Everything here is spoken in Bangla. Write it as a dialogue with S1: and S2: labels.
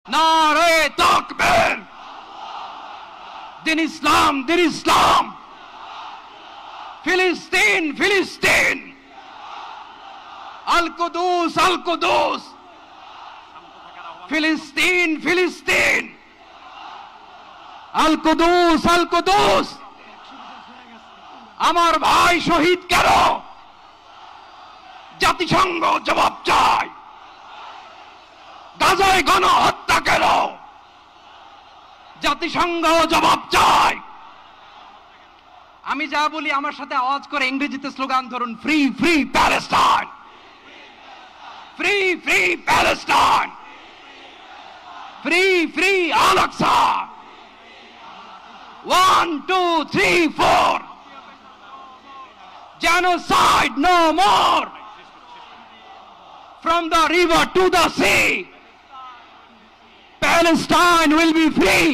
S1: নারে তাকবীর, দিন ইসলাম, দিন ইসলাম। ফিলিস্তিন, ফিলিস্তিন। আল কুদুস, আল কুদুস। ফিলিস্তিন, ফিলিস্তিন। আল কুদুস, আল কুদুস। আমার ভাই শহীদ কেন? জাতিসংঘ জবাব চায়। গাজায় গণহত্যা কেন? জাতিসংঘ জবাব চায়। আমি যা বলি আমার সাথে আওয়াজ করে ইংরেজিতে স্লোগান ধরুন, free free Palestine, free free Palestine, free free Al Aqsa. 1 2 3 4, genocide no more. From the river to the sea, Palestine will be free.